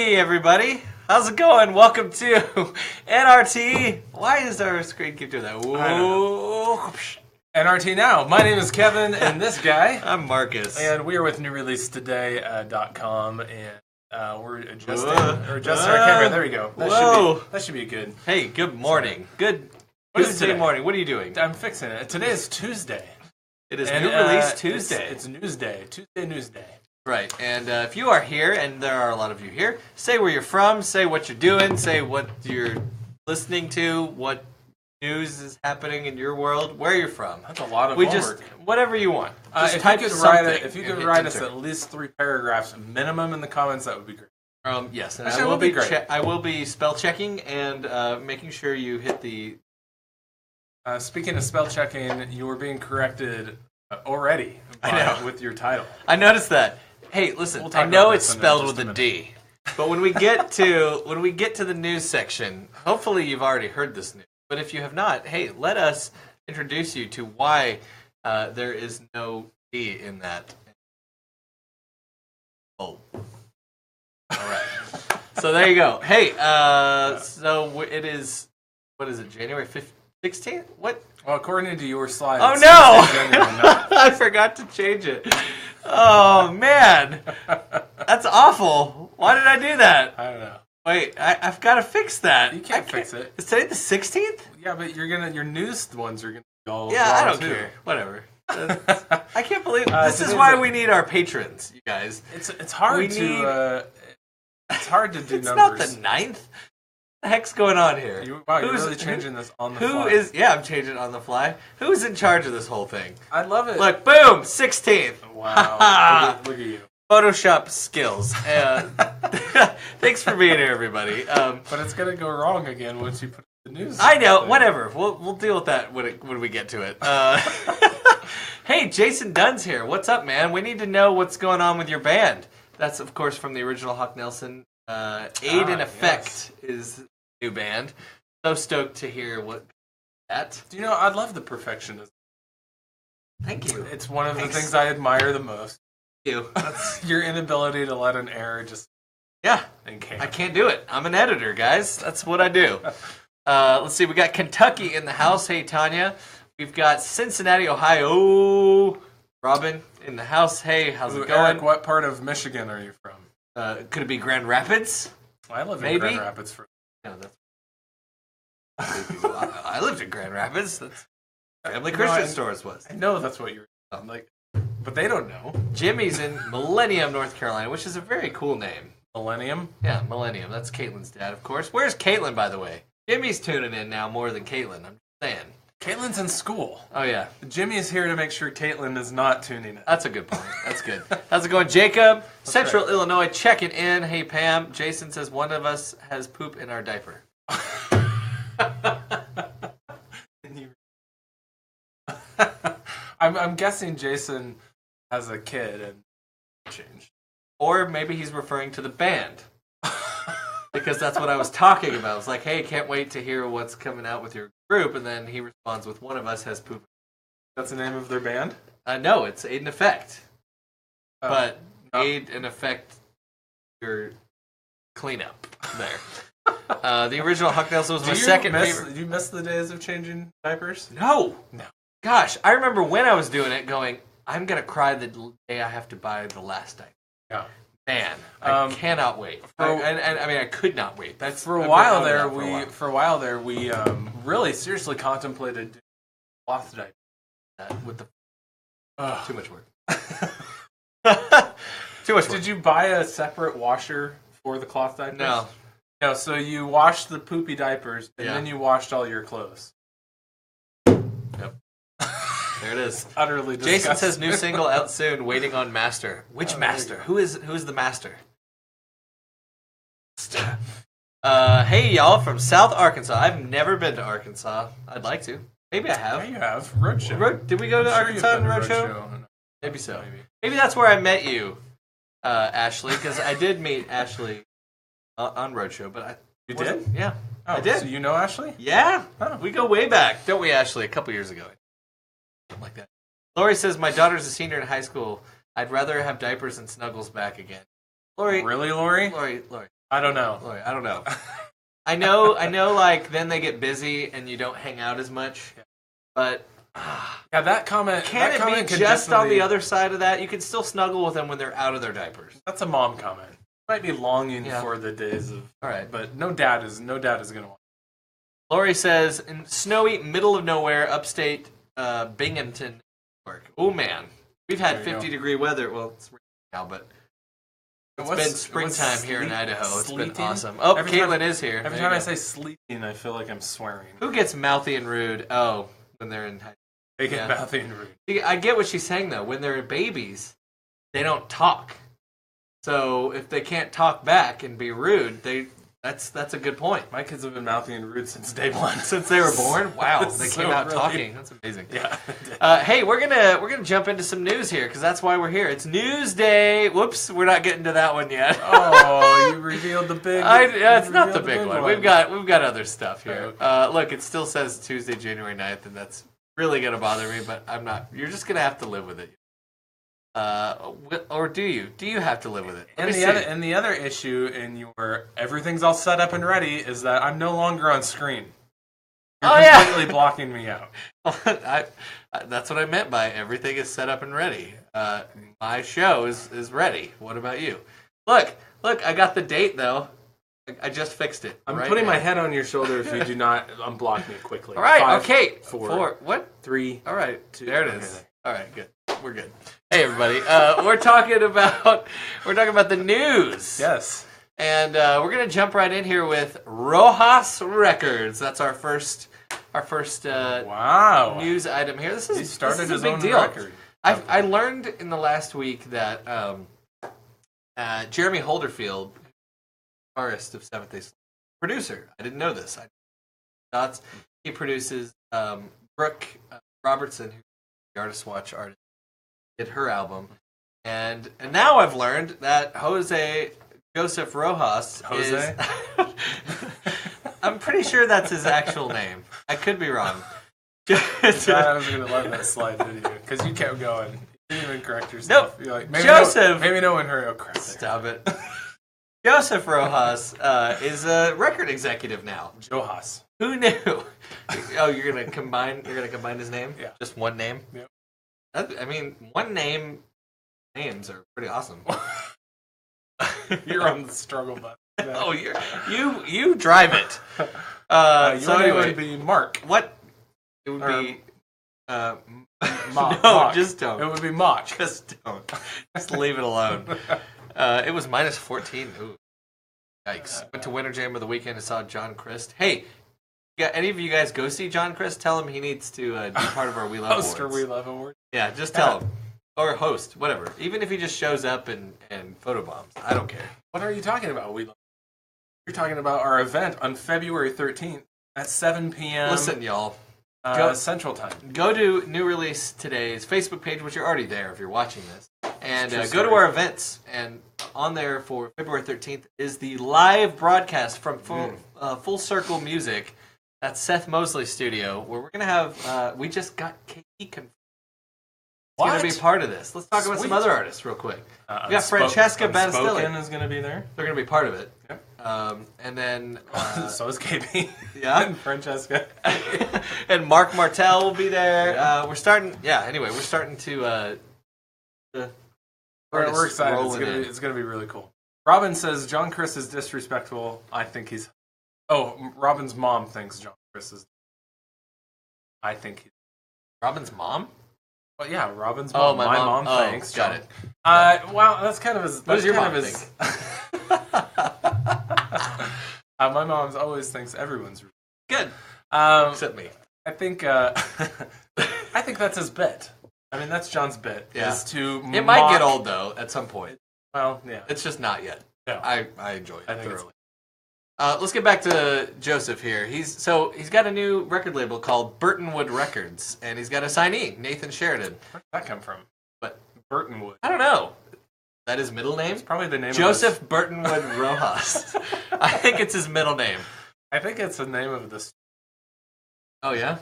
Hey everybody, how's it going? Welcome to NRT. Why does our screen keep doing that? Whoa. NRT now. My name is Kevin, and this guy. I'm Marcus. And we are with NewReleaseToday.com, and we're adjusting our camera. There we go. That should be good. Hey, good morning. Good Tuesday morning. What are you doing? I'm fixing it. Today is Tuesday. It is New Release Tuesday. It's Newsday. Tuesday Newsday. Right, and if you are here, and there are a lot of you here, say where you're from, say what you're doing, say what you're listening to, what news is happening in your world, where you're from. That's a lot of homework. Whatever you want. Just type something. If you could write us at least 3 paragraphs minimum in the comments, that would be great. Yes, and actually, I will be spell checking and making sure you hit the... Speaking of spell checking, you were being corrected already with your title. I noticed that. Hey, listen, I know it's spelled with a D, but when we get to the news section, hopefully you've already heard this news. But if you have not, hey, let us introduce you to why there is no D in that. Oh, all right. So there you go. Hey, so it is. What is it? January 16th? What? Well, according to your slide. Oh no! I forgot to change it. Oh man, that's awful. Why did I do that? I don't know. Wait, I've got to fix that. You can't fix it. Is today the 16th? Yeah, but your news ones are gonna be all I don't too. care. Whatever. I can't believe this is why we need our patrons, you guys. It's hard to it's hard to do it's numbers. It's not the 9th. What the heck's going on here? You're really changing this on the fly. I'm changing it on the fly. Who's in charge of this whole thing? I love it. Look, boom, 16th. Wow. look at you. Photoshop skills. Thanks for being here, everybody. But it's going to go wrong again once you put the news. I know, whatever. We'll deal with that when we get to it. Hey, Jason Dunn's here. What's up, man? We need to know what's going on with your band. That's, of course, from the original Hawk Nelson. Aid in Effect is the new band. So stoked to hear what that. Do you know, I love the perfectionism. Thank you. It's one of the things I admire the most. Thank you. That's your inability to let an error just... Yeah. I can't do it. I'm an editor, guys. That's what I do. Let's see. We got Kentucky in the house. Hey, Tanya. We've got Cincinnati, Ohio. Robin in the house. Hey, how's it going? Eric, what part of Michigan are you from? Could it be Grand Rapids? I live in Grand Rapids. No, I lived in Grand Rapids. That's Family Christian Stores was. I know that's what you're like, but they don't know. Jimmy's in Millennium, North Carolina, which is a very cool name. Millennium? Yeah, Millennium. That's Caitlin's dad, of course. Where's Caitlin, by the way? Jimmy's tuning in now more than Caitlin. I'm just saying. Caitlin's in school. Oh, yeah. Jimmy is here to make sure Caitlin is not tuning in. That's a good point. That's good. How's it going, Jacob? Central Illinois checking in. Hey, Pam. Jason says one of us has poop in our diaper. I'm guessing Jason has a kid and changed. Or maybe he's referring to the band. Because that's what I was talking about. I was like, hey, can't wait to hear what's coming out with your group. And then he responds with, one of us has poop. That's the name of their band? No, it's Aid in Effect. But Aid in Effect your cleanup there. The original Huck Nelson was my second favorite. Do you miss the days of changing diapers? No. Gosh, I remember when I was doing it going, I'm going to cry the day I have to buy the last diaper. Yeah. Man, I cannot wait. I could not wait. For a while there, we really seriously contemplated doing cloth diapers. With the too much work. Too much work. Did you buy a separate washer for the cloth diapers? No. No, so you washed the poopy diapers, and then you washed all your clothes. Yep. There it is. Utterly disgusting. Jason says new single out soon, waiting on master. Which master? Who is the master? Hey y'all from South Arkansas. I've never been to Arkansas. I'd like to. Maybe I have. Yeah, you have. Roadshow. Did we go to Arkansas and Roadshow? Maybe so. Maybe that's where I met you, Ashley, because I did meet Ashley on Roadshow. But you did? Yeah. Oh, I did. So you know Ashley? Yeah. Oh. We go way back, don't we, Ashley? A couple years ago. Something like that. Lori says, my daughter's a senior in high school. I'd rather have diapers and snuggles back again. Lori. Really, Lori? Lori. I don't know. Boy, I don't know. I know. Like then they get busy and you don't hang out as much. But yeah, that comment. Can that it comment be just on the other side of that? You can still snuggle with them when they're out of their diapers. That's a mom comment. Might be longing for the days of. All right, but no dad is gonna want. Lori says in snowy middle of nowhere, upstate Binghamton, New York. Oh man, we've had 50-degree weather. Well, it's now, but. It's been springtime here in Idaho. It's been awesome. Oh, Caitlin is here. Every time I say sleeping, I feel like I'm swearing. Who gets mouthy and rude? Oh, when they're in high school. They get mouthy and rude. I get what she's saying, though. When they're babies, they don't talk. So if they can't talk back and be rude, that's a good point. My kids have been mouthy and rude since day one. Since they were born? Wow, they came out talking. That's amazing. Yeah. Hey, we're gonna jump into some news here because that's why we're here. It's News Day. Whoops, we're not getting to that one yet. Oh, you revealed the big. It's not the big one. We've got other stuff here. Look, it still says Tuesday, January 9th, and that's really gonna bother me. But I'm not. You're just gonna have to live with it. Or do you? Do you have to live with it? And the other issue in your everything's all set up and ready is that I'm no longer on screen. You're completely blocking me out. That's what I meant by everything is set up and ready. My show is ready. What about you? Look, I got the date though. I just fixed it. I'm putting my head on your shoulder if you do not unblock me quickly. All right, 5, okay. 4, what? 3. All right, 2. There it is. Okay. All right, good. We're good. Hey everybody, we're talking about the news. Yes, and we're gonna jump right in here with Rojas Records. That's our first wow news item here. This is a his big own deal. record. I learned in the last week that Jeremy Holderfield, guitarist of Seventh Day Slumber, producer. I didn't know this. He produces Brooke Robertson, who's the Artist Watch artist. Did her album, and now I've learned that Jose Joseph Rojas is. I'm pretty sure that's his actual name. I could be wrong. I was going to let that slide, didn't you? Because you kept going. You didn't even correct yourself. Nope. You're like, maybe no one heard. Oh, crap. Stop it. Joseph Rojas is a record executive now. Rojas. Who knew? Oh, you're gonna combine his name? Yeah. Just one name? Yep. I mean, names are pretty awesome. You're on the struggle button. No. Oh, you drive it. So anyway, it would be Mark. What? It would be Mach. No, just don't. It would be Mach. Just don't. Just leave it alone. It was minus 14. Ooh, yikes! Went to Winter Jam of the weekend and saw John Christ. Hey. Yeah, any of you guys go see John Christ? Tell him he needs to be part of our We Love Awards. Host our We Love Awards. Yeah, just tell him. Or host, whatever. Even if he just shows up and photobombs. I don't care. What are you talking about, We Love Awards? You're talking about our event on February 13th at 7 p.m. Listen, y'all. Central Time. Go to New Release Today's Facebook page, which you're already there if you're watching this. And go to our events. And on there for February 13th is the live broadcast from Full Circle Music. That's Seth Mosley's studio, where we're going to have, we just got KP confirmed. It's going to be part of this. Let's talk about some other artists real quick. We got Francesca Battistelli. Is going to be there. They're going to be part of it. Yep. And then... so is KP. Yeah. And Francesca. And Mark Martel will be there. Yeah. We're starting to... we're excited. It's going to be really cool. Robin says, John Chris is disrespectful. I think he's... Oh, Robin's mom thinks John Chris is... I think he's... Robin's mom? Well, yeah, Robin's mom. Oh, my mom thinks. Got it. Well, that's kind of his... What does your mom think? My mom always thinks everyone's... Good. Except me. I think that's his bit. I mean, that's John's bit. Yeah. It might get old, though, at some point. Well, yeah. It's just not yet. No. I enjoy it thoroughly. Let's get back to Joseph here. He's got a new record label called Burtonwood Records, and he's got a signee, Nathan Sheridan. Where did that come from? But Burtonwood. I don't know. That his middle name? It's probably the name Joseph Burtonwood Rojas. I think it's his middle name. I think it's the name of this. Oh, yeah?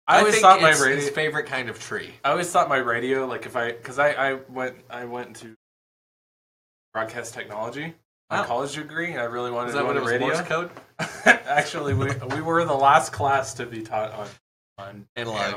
I always thought my radio... his favorite kind of tree. I always thought my radio, like if because I went to broadcast technology. my college degree. I really wanted Is to that go what it into was, radio. Morse code? Actually, we were the last class to be taught on Analog.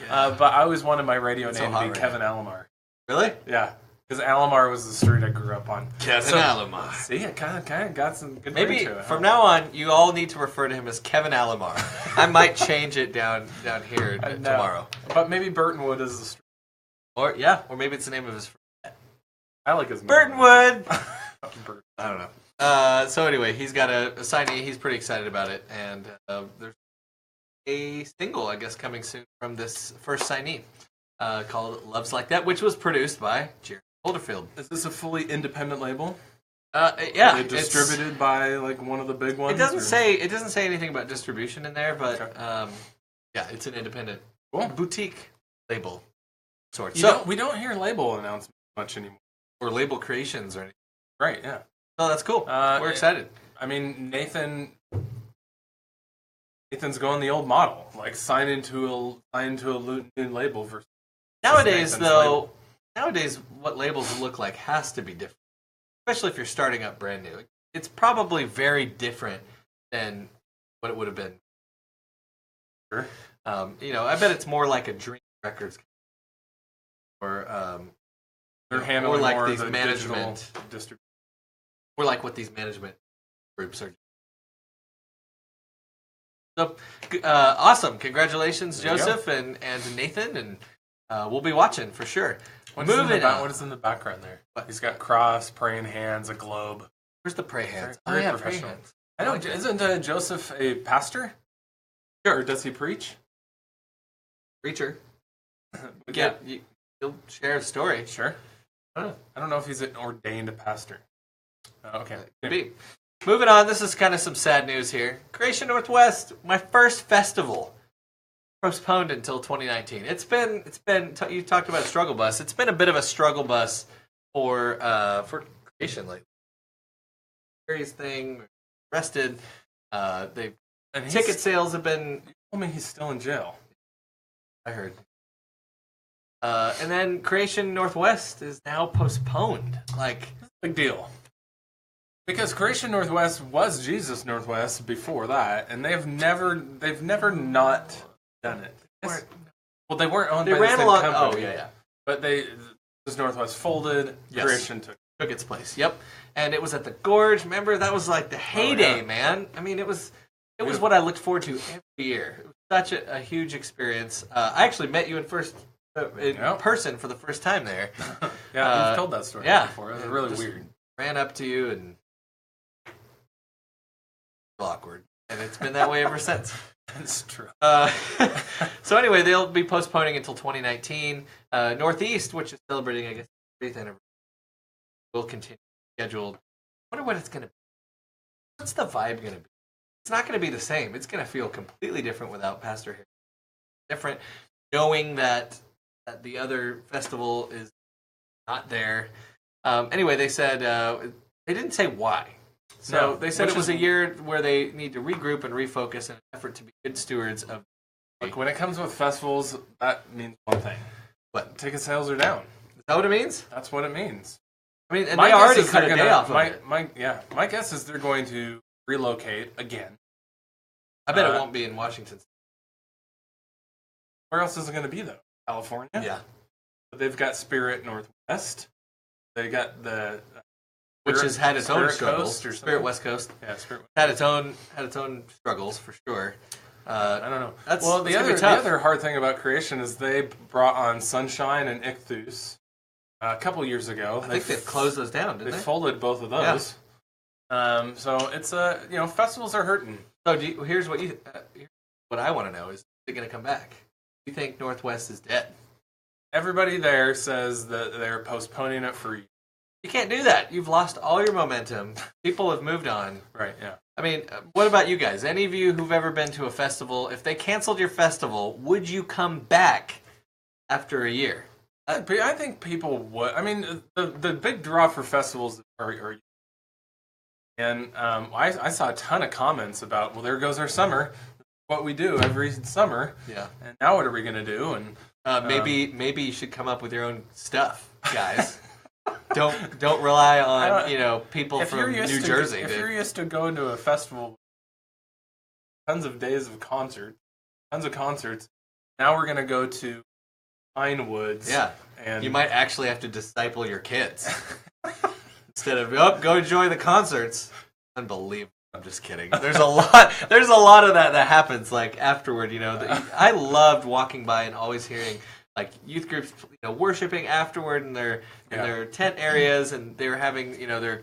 But I always wanted my radio It's name so to hot be right Kevin Alomar. Really? Yeah, because Alomar was the street I grew up on. Kevin Alomar. See, I kind of got some good Maybe ring to it. from now on, you all need to refer to him as Kevin Alomar. I might change it down here tomorrow. But maybe Burtonwood is the street. Or maybe it's the name of his friend. I like his name. Burtonwood! Burton. I don't know. So anyway, he's got a signee. He's pretty excited about it. And there's a single, I guess, coming soon from this first signee called Loves Like That, which was produced by Jerry Holderfield. Is this a fully independent label? Yeah. Are they distributed by like one of the big ones? It doesn't say anything about distribution in there, but yeah, it's an independent boutique label sort. We don't hear label announcements much anymore. Or label creations or anything. Right, yeah. Oh, that's cool. We're excited. I mean, Nathan's going the old model, like sign into a new label versus nowadays what labels look like has to be different, especially if you're starting up brand new. It's probably very different than what it would have been. Sure. I bet it's more like a Dream Records or they're handling like more these of the management distribution. Or like what these management groups are. So, awesome. Congratulations, Joseph and Nathan, and we'll be watching for sure. What is in the background there? He's got cross, praying hands, a globe. Where's the pray hands? Very Pray professional. hands. I know. Isn't Joseph a pastor? Sure. Or does he preach? Preacher. Yeah. He'll share a story. Sure. I don't know if he's an ordained pastor. Okay. Could be. Moving on, this is kind of some sad news here. Creation Northwest, my first festival, postponed until 2019. It's been. You talked about a struggle bus. It's been a bit of a struggle bus for Creation lately. Various thing, arrested. Ticket sales have been. You told me he's still in jail. I heard. And then Creation Northwest is now postponed. Big deal. Because Creation Northwest was Jesus Northwest before that, and they've never not done it. Well, they weren't owned by the same company. Oh, yeah. But Jesus Northwest folded. Yes. Creation took its place. Yep. And it was at the Gorge. Remember, that was like the heyday, man. I mean, it was what I looked forward to every year. It was such a huge experience. I actually met you in person for the first time there. Yeah, you've told that story before. It was really weird. Ran up to you and awkward, and it's been that way ever since. That's true. So anyway, they'll be postponing until 2019. Northeast, which is celebrating, I guess, 3rd anniversary, will continue scheduled. I wonder what it's going to be. What's the vibe going to be? It's not going to be the same. It's going to feel completely different without Pastor Harry. Different, knowing that the other festival is not there. Anyway, they said they didn't say why. So they said it was a year where they need to regroup and refocus in an effort to be good stewards of. Look, when it comes with festivals, that means one thing. What? Ticket sales are down. Is that what it means? That's what it means. I mean, and they already cut a day off of it. My guess is they're going to relocate again. I bet it won't be in Washington. Where else is it going to be, though? California? Yeah. But they've got Spirit Northwest. They got the... Which has had its own struggles. Spirit West Coast. Yeah, Spirit had its own struggles, for sure. I don't know. The other hard thing about Creation is they brought on Sunshine and Ichthus a couple years ago. I think they've closed those down, didn't they? They folded both of those. Yeah. So it's festivals are hurting. So here's what I want to know is it going to come back? Do you think Northwest is dead? Everybody there says that they're postponing it for. You can't do that. You've lost all your momentum. People have moved on. Right, yeah. I mean, what about you guys? Any of you who've ever been to a festival, if they canceled your festival, would you come back after a year? I think people would. I mean, the big draw for festivals are and I saw a ton of comments about, well, there goes our summer. What we do every summer. Yeah. And now what are we going to do? And maybe you should come up with your own stuff, guys. Don't rely on people if from you're used New to, Jersey. If you're used to going to a festival, tons of days of concerts, now we're gonna go to Pine Woods. Yeah, and you might actually have to disciple your kids instead of go enjoy the concerts. Unbelievable. I'm just kidding. There's a lot of that happens like afterward. I loved walking by and always hearing like youth groups, worshiping afterward in their tent areas, and they were having their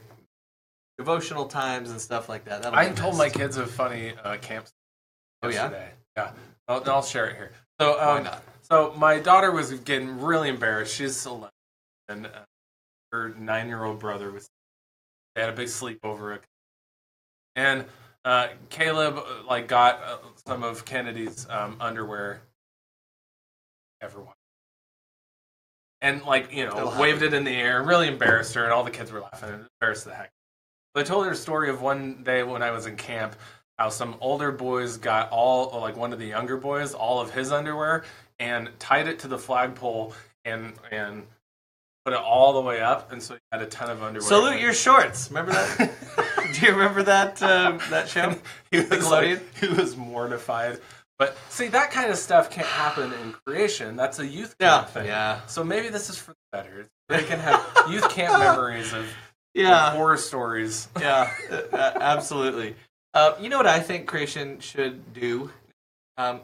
devotional times and stuff like that. I told my kids a funny camp story yesterday. Yeah, I'll share it here. So why not? So my daughter was getting really embarrassed. She's 11, and her 9-year-old brother they had a big sleepover. And Caleb got some of Kennedy's underwear ever won. And waved it in the air, really embarrassed her, and all the kids were laughing and embarrassed the heck. So I told her a story of one day when I was in camp, how some older boys got one of the younger boys, all of his underwear, and tied it to the flagpole and put it all the way up, and so he had a ton of underwear. Salute your shorts. Remember that? Do you remember that show? He was mortified. But see, that kind of stuff can't happen in creation. That's a youth camp thing. Yeah. So maybe this is for the better. They can have youth camp memories of horror stories. Yeah, absolutely. You know what I think creation should do? I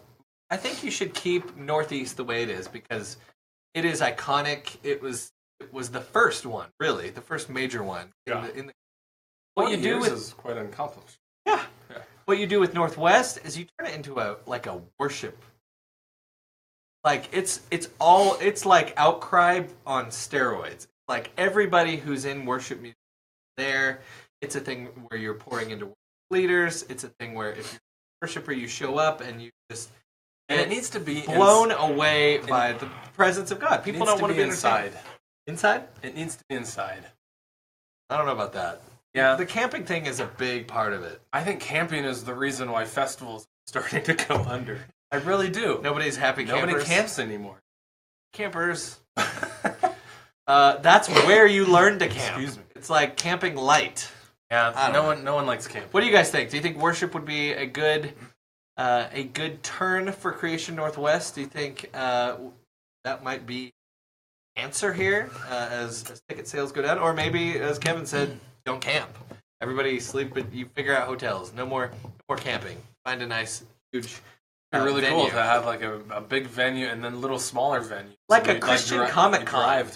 think you should keep Northeast the way it is because it is iconic. It was the first one, really, the first major one. Yeah. What you do is quite accomplished. Yeah. What you do with Northwest is you turn it into a worship. Like it's like Outcry on steroids. Like everybody who's in worship music there. It's a thing where you're pouring into leaders. It's a thing where if you're a worshiper, you show up and you just. And it needs to be blown away by the presence of God. People don't want to be inside. Inside? It needs to be inside. I don't know about that. Yeah. The camping thing is a big part of it. I think camping is the reason why festivals are starting to go under. I really do. Nobody's happy campers. Nobody camps anymore. Campers. That's where you learn to camp. Excuse me. It's like camping light. Yeah, no one likes camping. What do you guys think? Do you think worship would be a good turn for Creation Northwest? Do you think that might be answer here as ticket sales go down? Or maybe, as Kevin said, don't camp. Everybody sleep, but you figure out hotels. No more camping. Find a nice, huge It'd be really venue. cool to have like a big venue and then little smaller venues. Like a Christian Comic Con.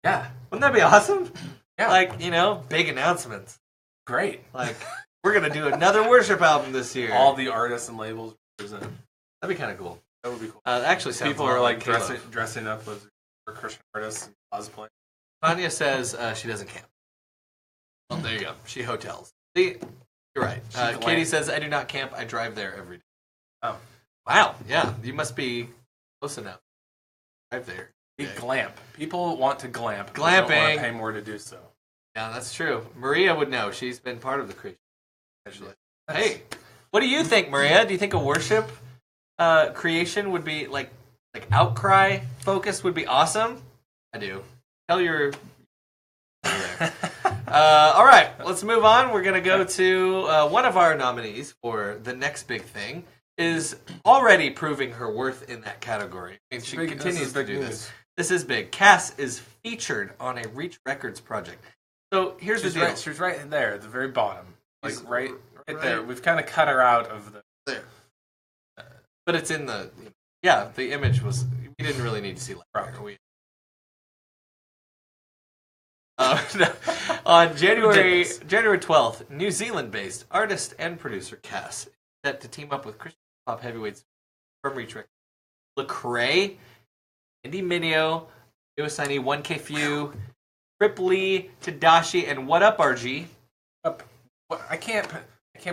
Yeah. Wouldn't that be awesome? Yeah. Like, big announcements. Great. Like, we're going to do another worship album this year. All the artists and labels present. That'd be kind of cool. That would be cool. Actually, sounds people are like dressing up as Christian artists and cosplay. Tanya says she doesn't camp. Well, there you go. She hotels. See, you're right. Katie says I do not camp. I drive there every day. Oh, wow. Yeah, you must be close enough. Drive there. Glamp. People want to glamp. Glamping. They don't want to pay more to do so. Yeah, that's true. Maria would know. She's been part of the creation. Actually. Hey, what do you think, Maria? Do you think a worship creation would be like Outcry focus would be awesome? I do. Tell your. All right, let's move on. We're going to go to one of our nominees for the next big thing is already proving her worth in that category. And she continues to do this. This is big. Cass is featured on a Reach Records project. So here's the deal. She's right there at the very bottom. Like right there. We've kind of cut her out of the... There. But it's in the... Yeah, the image was... We didn't really need to see like on January 12th, New Zealand-based artist and producer Cass is set to team up with Christian pop heavyweights from Reach Records. Lecrae, Indy Mineo, Iwasani, 1K Few, Ripley, Tadashi, and What Up RG. I can't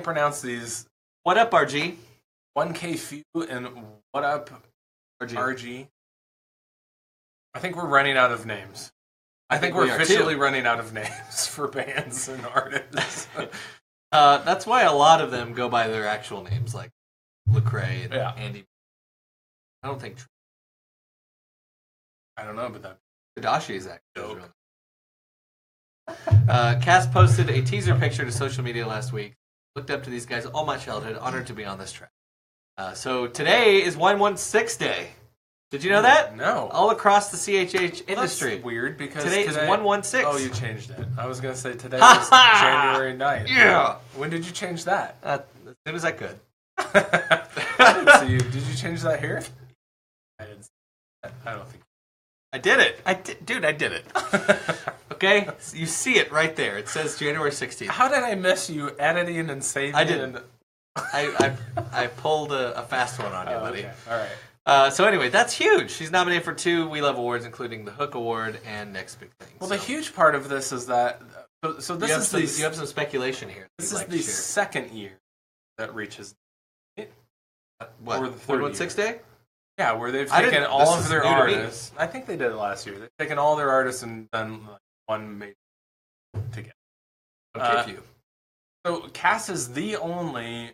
pronounce these. What Up RG? 1K Few and What Up RG. I think we're running out of names. I think we're officially running out of names for bands and artists. That's why a lot of them go by their actual names, like Lecrae and Andy. I don't think. I don't know about that. Tadashi is actually. Cass posted a teaser picture to social media last week. Looked up to these guys all my childhood. Honored to be on this track. So today is 116 Day. Did you know that? No. All across the CHH industry. That's weird because today is 116. Oh, you changed it. I was going to say today is January 9th. Yeah. When did you change that? As soon as I could. I didn't see you. Did you change that here? I didn't see that. I don't think. I did it. Dude, I did it. Okay? You see it right there. It says January 16th. How did I miss you editing and saving? I didn't. I pulled a fast one on you, buddy. Okay. All right. So anyway, that's huge. She's nominated for 2 We Love Awards, including the Hook Award and Next Big Thing. Well, the huge part of this is that... So this is you have some speculation here. This is the second year that reaches... What? Or the third 116 Day? Yeah, where they've taken all of their artists. I think they did it last year. They've taken all their artists and done like one major together. Okay, few. So Cass is the only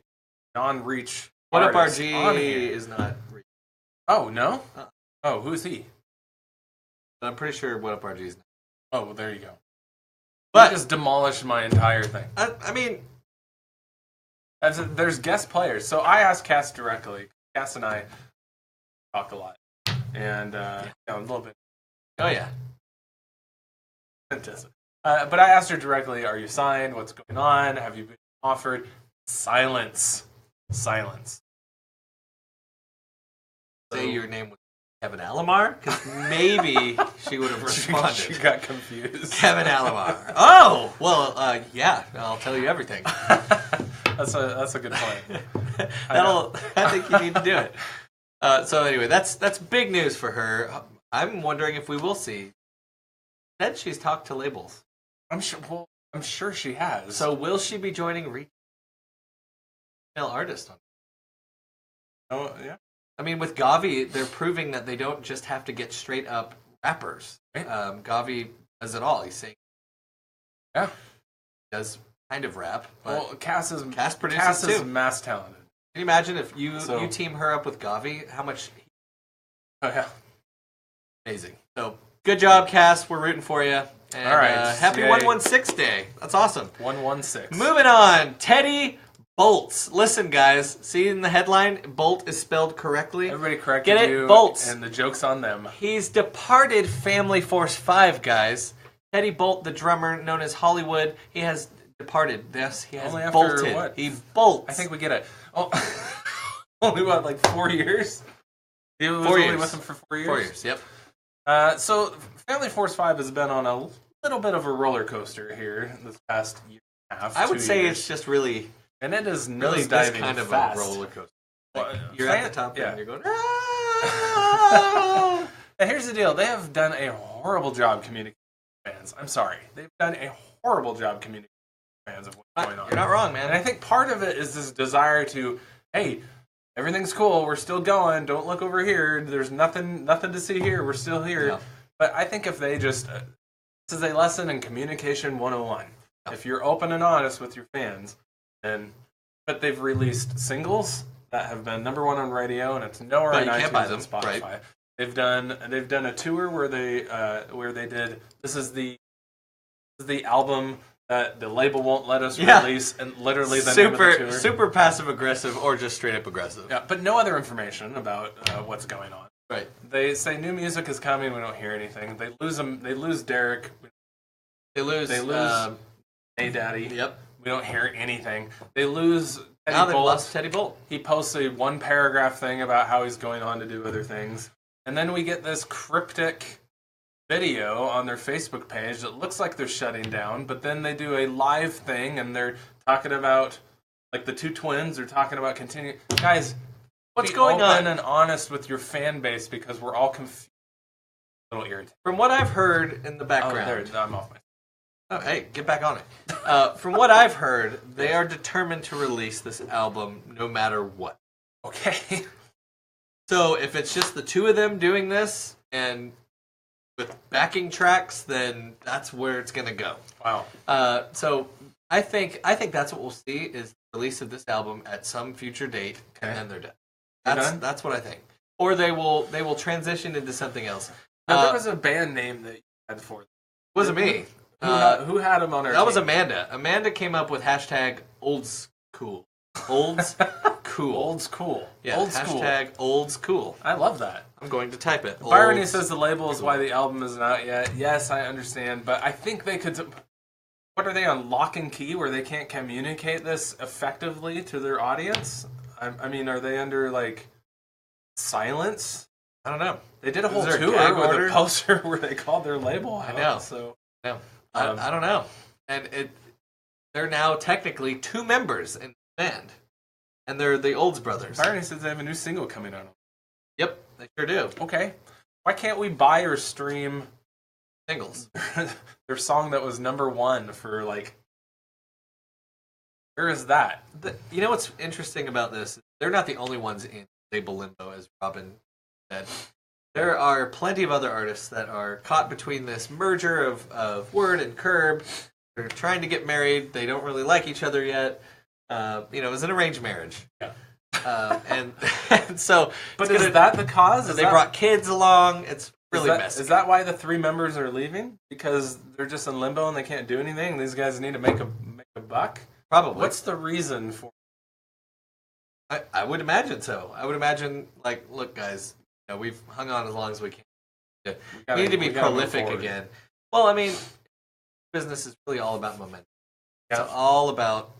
non-reach What Up artist RG on here. is not reach. Oh, no? Oh, who's he? I'm pretty sure What Up RG is not. Oh, well, there you go. But you just demolished my entire thing. I mean... There's guest players. So I asked Cass directly. Cass and I talk a lot. And a little bit. Oh, yeah. But I asked her directly, are you signed? What's going on? Have you been offered? Silence. Silence. Say your name was Kevin Alomar? Because maybe she would have responded. She got confused. Kevin Alomar. Oh! Well, yeah. I'll tell you everything. That's a good point. I think you need to do it. So anyway, that's big news for her. I'm wondering if we will see. Said she's talked to labels. I'm sure she has. So will she be joining female artists on? Oh yeah. I mean, with Gavi, they're proving that they don't just have to get straight up rappers. Right. Gavi does it all. He's saying, yeah, he does kind of rap. Well, Cass produces Cass is too. mass talented. Can you imagine if you team her up with Gavi? How much? Oh yeah, amazing. So good job, Cass. We're rooting for you. And, all right, happy 116 Day. That's awesome. 116. Moving on, Teddy Boldt. Listen, guys. See in the headline, Boldt is spelled correctly. Everybody corrected Get it? you. Boldt. And the joke's on them. He's departed Family Force 5, guys. Teddy Boldt, the drummer known as Hollywood, he has departed. Yes, he has Only after bolted. what? He bolts. I think we get it. Oh, only what, like 4 years? He was 4 years. only with them for 4 years? 4 years, yep. So Family Force 5 has been on a little bit of a roller coaster here this past year and a half. I would say years. it's just really, and it is really this nosediving kind of fast. a roller coaster. Well, Like, you're at the top yeah. and you're going, And here's the deal. They have done a horrible job communicating with fans. I'm sorry. They've done a horrible job communicating with fans of what's going on. You're not wrong, man. And I think part of it is this desire to, hey, everything's cool. We're still going. Don't look over here. There's nothing to see here. We're still here. Yeah. But I think if they just, this is a lesson in communication 101. Yeah. If you're open and honest with your fans, but they've released singles that have been #1 on radio, and it's nowhere on iTunes and Spotify. Right. They've done a tour where they did, this is the album that the label won't let us release, and literally the name of the tour. Super passive aggressive or just straight up aggressive. Yeah, but no other information about what's going on. Right. They say new music is coming. We don't hear anything. They lose them. They lose Derek. They lose. Hey Daddy. Yep. We don't hear anything. They lose. Now they've lost Teddy Boldt. He posts a 1-paragraph thing about how he's going on to do other things, and then we get this cryptic video on their Facebook page that looks like they're shutting down, but then they do a live thing and they're talking about, like, the two twins are talking about continuing. Guys, what's going on? Open and honest with your fan base, because we're all confused. A little irritated. From what I've heard in the background, I'm off my. Oh, hey, get back on it. From what I've heard, they are determined to release this album no matter what. Okay. So if it's just the two of them doing this and with backing tracks, then that's where it's gonna go. Wow. So I think that's what we'll see is the release of this album at some future date, and then they're done. That's what I think. Or they will transition into something else. Now, there was a band name that you had for it. Wasn't me. Who had them on our That was team? Amanda. Amanda came up with hashtag olds cool. Olds cool. Old's cool. Yeah, Old's cool. hashtag olds cool. I love that. I'm going to type it. Byrony says the label is why the album isn't out yet. Yes, I understand, but I think they could. What are they on lock and key where they can't communicate this effectively to their audience? I mean, are they under like silence? I don't know. They did a whole there a tour gag with order? a poster where they called their label out. I know. So No, I don't know. And they're now technically 2 members in the band, and they're the Olds brothers. Byrony says they have a new single coming out. Yep, they sure do. Okay, why can't we buy or stream Singles. their song that was #1 for like? Where is that? You know what's interesting about this? They're not the only ones in label limbo, as Robin said. There are plenty of other artists that are caught between this merger of Word and Curb. They're trying to get married. They don't really like each other yet. It was an arranged marriage. Yeah. And so... But is that the cause? They brought kids along. It's really messy. Is that why the 3 members are leaving? Because they're just in limbo and they can't do anything? These guys need to make a buck? Probably. What's the reason for... I would imagine so. I would imagine, like, look, guys, we've hung on as long as we can. We need to be prolific again. Well, I mean, business is really all about momentum. Yeah. It's all about,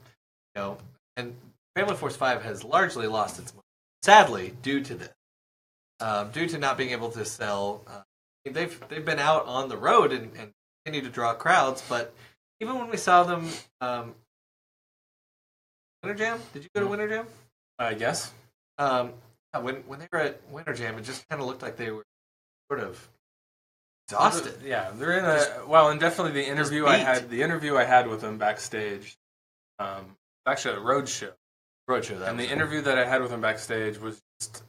and Family Force 5 has largely lost its momentum, sadly, due to this. Due to not being able to sell. They've been out on the road and continue to draw crowds, but even when we saw them, Winter Jam? Did you go to Winter Jam? Yes. When they were at Winter Jam, it just kind of looked like they were sort of exhausted. Yeah, they're in and definitely the interview I had with them backstage, actually at Roadshow. And the interview that I had with them backstage was just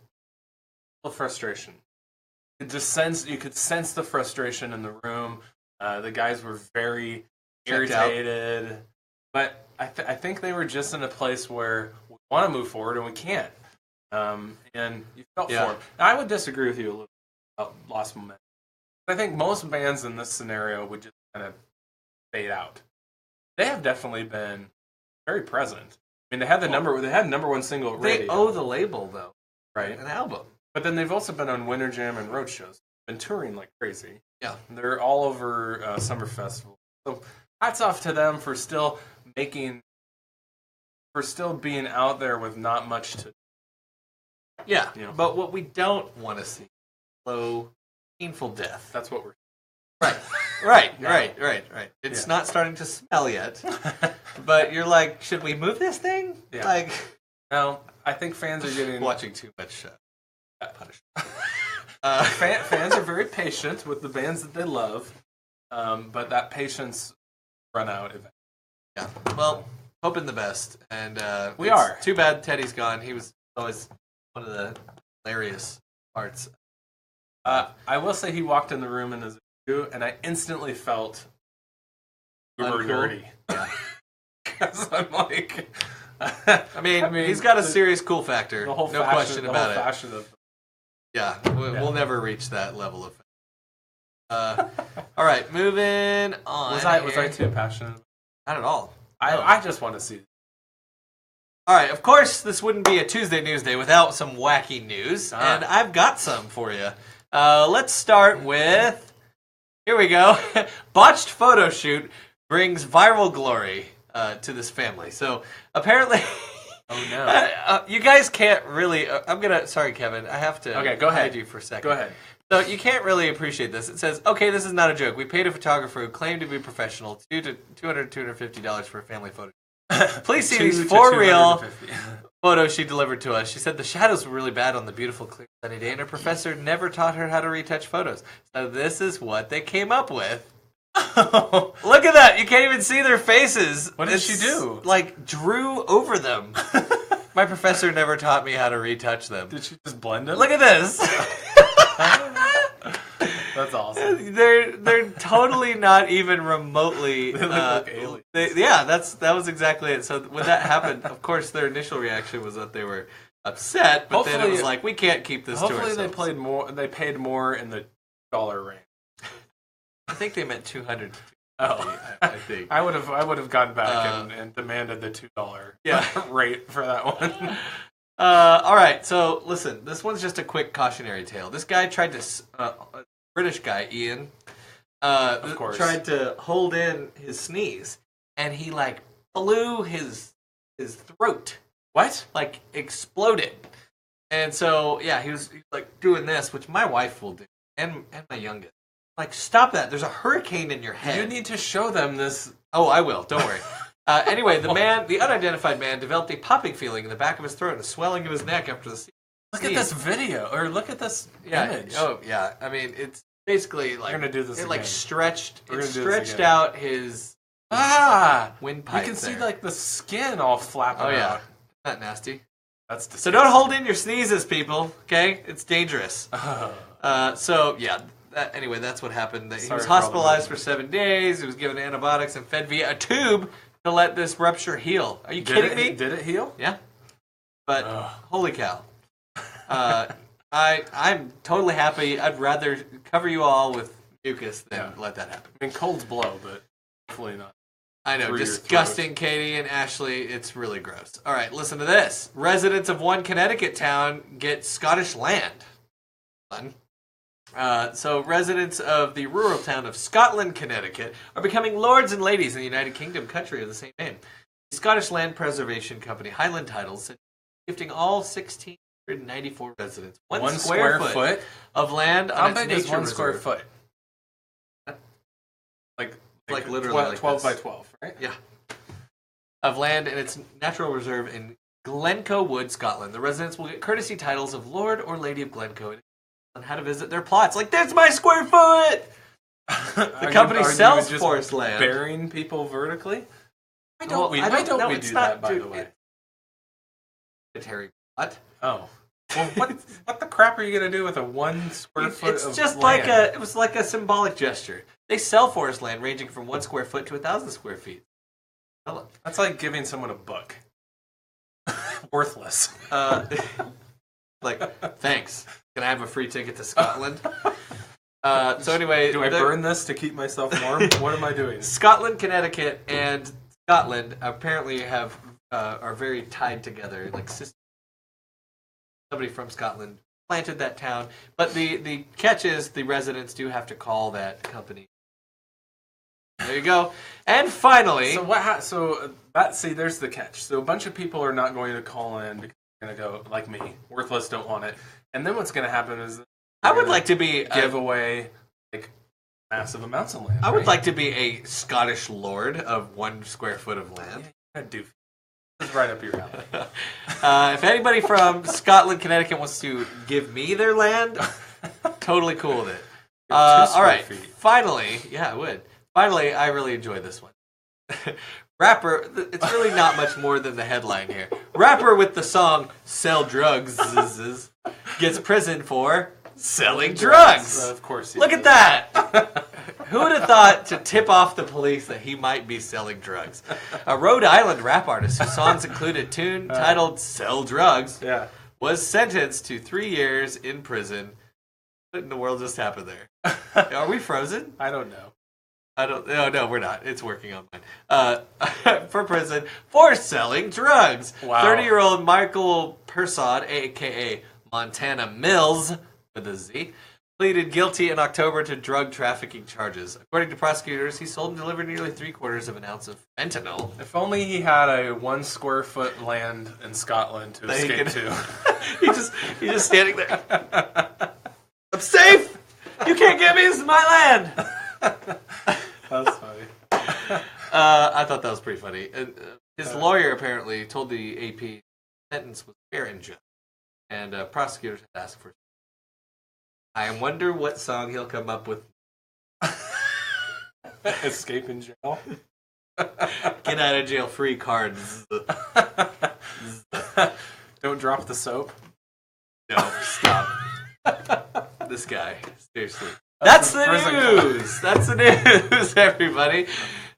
full of frustration. You could sense the frustration in the room. The guys were very irritated, but I think they were just in a place where we want to move forward and we can't. And you felt for them. Now, I would disagree with you a little about lost momentum. I think most bands in this scenario would just kind of fade out. They have definitely been very present. I mean, they had the #1 single at radio. They owe the label, though, right? An album. But then they've also been on Winter Jam and road shows. Been touring like crazy. Yeah. They're all over Summer Festival. So hats off to them for still being out there with not much to. Yeah, but what we don't want to see, slow, painful death. That's what we're. Right. It's not starting to smell yet, but you're like, should we move this thing? Yeah. Like, no, I think fans are getting watching too much Punishment. Fans are very patient with the bands that they love, but that patience run out eventually. Yeah. Well, hoping the best, and we are. Too bad Teddy's gone. He was always one of the hilarious parts. I will say he walked in the room in his review, and I instantly felt uber nerdy. Yeah. Because I'm like, I mean, he's got a serious cool factor. No question about it. Fashion of, yeah, we'll never reach that level of. All right, moving on. Was I too passionate? Not at all. I just want to see. All right, of course, this wouldn't be a Tuesday News Day without some wacky news, and I've got some for you. Let's start with, here we go, botched photo shoot brings viral glory to this family. So, apparently, oh no, you guys can't really, sorry Kevin, I have to go ahead. hide you for a second. Go ahead. So you can't really appreciate this. It says, okay, this is not a joke. We paid a photographer who claimed to be professional $250 for a family photo. Please see these for real photos she delivered to us. She said the shadows were really bad on the beautiful, clear, sunny day, and her professor never taught her how to retouch photos. So this is what they came up with. Look at that! You can't even see their faces. What did she do? Like, drew over them. My professor never taught me how to retouch them. Did she just blend them? Look at this! That's awesome. They're totally not even remotely. They look like aliens. That was exactly it. So when that happened, of course, their initial reaction was that they were upset, but then it was like, we can't keep this to ourselves. Hopefully they paid more in the dollar range. I think they meant 200 to Oh, I think. I would have gone back and demanded the $2 rate for that one. All right, so listen, this one's just a quick cautionary tale. This guy tried to, British guy, Ian, of course, tried to hold in his sneeze, and he like blew his throat. What? Like exploded. And so yeah, he was like doing this, which my wife will do, and my youngest. Like, stop that! There's a hurricane in your head. You need to show them this. Oh, I will. Don't worry. Anyway, the unidentified man, developed a popping feeling in the back of his throat and a swelling of his neck after the sneeze. Look at this video, or look at this image. Oh, yeah. I mean, it's basically like we're gonna do this. It again. Like stretched. It stretched out his windpipe. You can see like the skin all flapping. Oh yeah, out. Not nasty. That's disgusting. So don't hold in your sneezes, people. Okay, it's dangerous. So yeah. Anyway, that's what happened. He was hospitalized for 7 days. He was given antibiotics and fed via a tube to let this rupture heal. Are you kidding me? Did it heal? Yeah. But holy cow. I'm totally happy. I'd rather cover you all with mucus than let that happen. I mean, colds blow, but hopefully not. I know, disgusting, Katie and Ashley. It's really gross. All right, listen to this. Residents of one Connecticut town get Scottish land. Fun. So residents of the rural town of Scotland, Connecticut, are becoming lords and ladies in the United Kingdom country of the same name. The Scottish Land Preservation Company, Highland Titles, said gifting all 1,694 residents one square foot of land on its nature reserve. How big is 1 square foot? Like literally 12 by 12, right? Yeah. Of land in its natural reserve in Glencoe Wood, Scotland. The residents will get courtesy titles of Lord or Lady of Glencoe on how to visit their plots. Like, that's my square foot! The company sells forest land. Burying people vertically? Why don't we do that, by the way? Terry, what? Oh. Well, what the crap are you going to do with a 1 square foot it's of just land? It was like a symbolic gesture. They sell forest land ranging from 1 square foot to 1,000 square feet. That's like giving someone a book. Worthless. Thanks. Can I have a free ticket to Scotland? So anyway... Do I burn this to keep myself warm? What am I doing? Scotland, Connecticut, and Scotland apparently are very tied together. Like, somebody from Scotland planted that town. But the catch is the residents do have to call that company. There you go. And finally... there's the catch. So a bunch of people are not going to call in because they're going to go, like me, worthless, don't want it. And then what's going to happen is... I would like to be... give away, massive amounts of land. I would like to be a Scottish lord of 1 square foot of land. Yeah, do. It's right up your alley. If anybody from Scotland, Connecticut wants to give me their land, totally cool with it. All right, finally, yeah, I would. Finally, I really enjoyed this one. Rapper, it's really not much more than the headline here. Rapper with the song Sell Drugs gets prison for selling drugs. Of course. Look at that. Who would have thought to tip off the police that he might be selling drugs? A Rhode Island rap artist whose songs included a tune titled Sell Drugs was sentenced to 3 years in prison. What in the world just happened there? Are we frozen? I don't know. No, we're not. It's working on mine. For prison for selling drugs. Wow. 30-year-old Michael Persod, a.k.a. Montana Mills, with a Z, pleaded guilty in October to drug trafficking charges. According to prosecutors, he sold and delivered nearly 3/4 of an ounce of fentanyl. If only he had a 1 square foot land in Scotland to escape to. He's just standing there. I'm safe! You can't get me! This is my land! That's funny. I thought that was pretty funny. His lawyer apparently told the AP the sentence was fair and just. And prosecutors had asked for. I wonder what song he'll come up with. Escape in jail. Get out of jail free cards. Don't drop the soap. No, stop. This guy, seriously. That's the news. That's the news, everybody.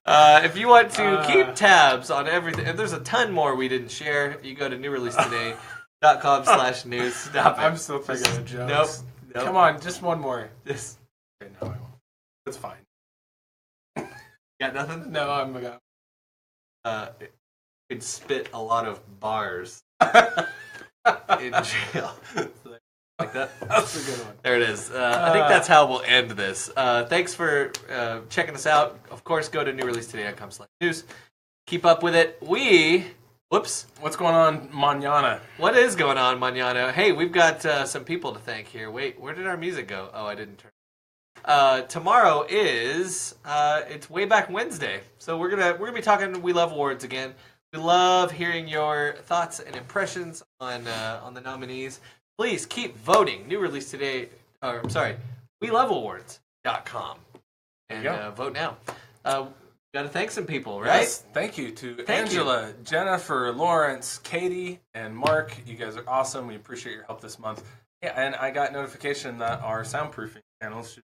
If you want to keep tabs on everything, and there's a ton more we didn't share, you go to NewReleaseToday.com/news. Stop it. I'm still thinking of jokes. Nope. Come on, just one more. This. Okay, no, I won't. It's fine. Got nothing? No, I'm gonna. Could spit a lot of bars in jail. Like that? That's a good one. There it is. I think that's how we'll end this. Thanks for checking us out. Of course, go to NewReleaseToday.com/news. Keep up with it. Whoops. What's going on, Manana? What is going on, Manana? Hey, we've got some people to thank here. Wait, where did our music go? Oh, I didn't turn. Tomorrow is it's Way Back Wednesday, so we're gonna be talking We Love Awards again. We love hearing your thoughts and impressions on the nominees. Please keep voting. New Release Today, or I'm sorry, WeLoveAwards.com, and vote now. Got to thank some people, right? Yes, thank you to Angela, Jennifer, Lawrence, Katie, and Mark. You guys are awesome. We appreciate your help this month. Yeah, and I got notification that our soundproofing panels should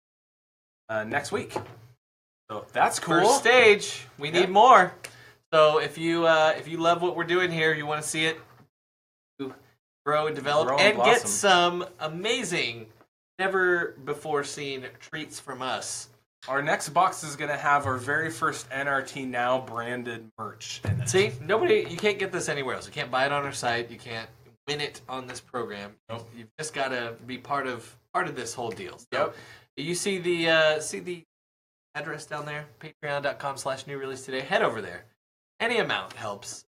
next week. So that's cool. First stage. We need more. So if you love what we're doing here, you want to see it grow and develop and blossom. get some amazing, never before seen treats from us. Our next box is going to have our very first NRT Now branded merch in it. See, you can't get this anywhere else. You can't buy it on our site. You can't win it on this program. Nope. You've just got to be part of this whole deal. So you see the address down there, patreon.com/NewReleaseToday. Head over there. Any amount helps.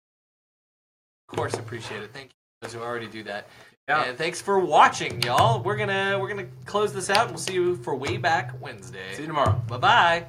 Of course, appreciate it. Thank you to those who already do that. Yeah. And thanks for watching, y'all. We're gonna close this out, and we'll see you for Way Back Wednesday. See you tomorrow. Bye-bye.